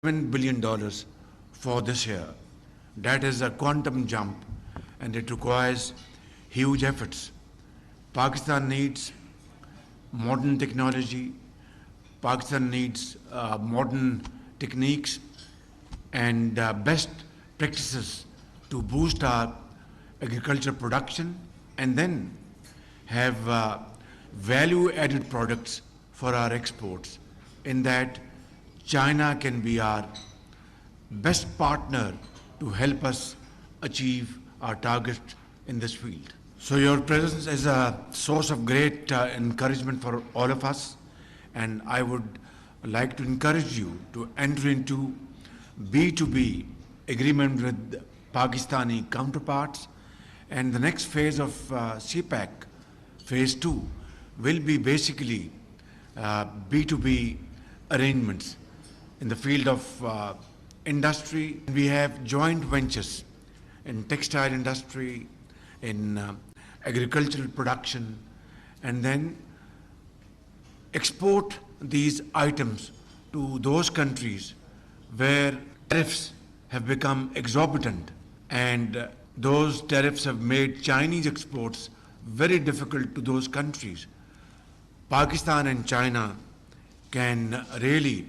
$7 billion for this year. That is a quantum jump, and it requires huge efforts. Pakistan needs modern technology. Pakistan needs modern techniques and best practices to boost our agriculture production, and then have value-added products for our exports. In that, China can be our best partner to help us achieve our target in this field. So your presence is a source of great encouragement for all of us, and I would like to encourage you to enter into B2B agreement with Pakistani counterparts, and the next phase of CPEC, phase 2, will be basically B2B arrangements in the field of industry. We have joint ventures in textile industry, in agricultural production, and then export these items to those countries where tariffs have become exorbitant, and those tariffs have made Chinese exports very difficult to those countries. Pakistan and China can really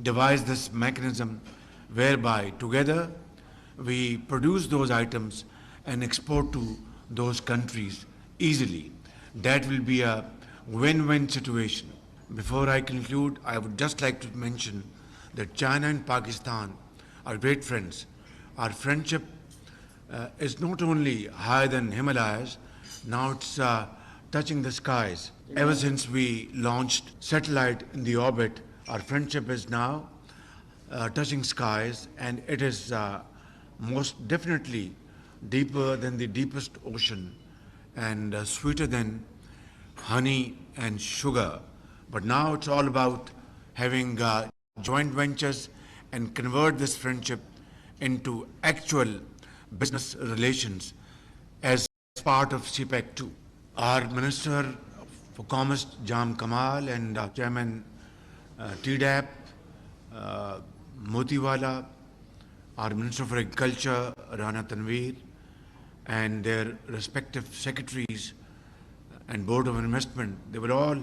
devise this mechanism whereby together we produce those items and export to those countries easily. That will be a win-win situation. Before I conclude, I would just like to mention that China and Pakistan are great friends. Our friendship is not only higher than Himalayas, now it's touching the skies. Ever since we launched satellite in the orbit, our friendship is now touching skies, and it is most definitely deeper than the deepest ocean and sweeter than honey and sugar. But now it's all about having joint ventures and convert this friendship into actual business relations as part of CPEC 2. Our Minister for Commerce, Jam Kamal, and Chairman TDAP, Motiwala, our Minister for Agriculture, Rana Tanveer, and their respective secretaries and Board of Investment, they will all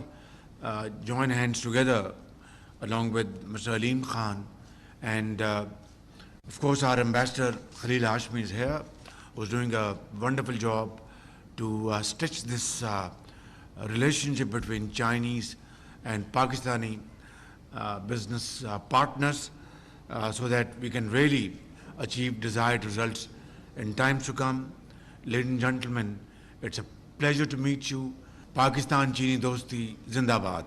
join hands together along with Mr. Aleem Khan, and of course our Ambassador Khalil Hashmi is here, who's doing a wonderful job to stitch this relationship between Chinese and Pakistani business partners so that we can really achieve desired results in times to come. Ladies and gentlemen, it's a pleasure to meet you. Pakistan Chini Dosti Zindabad.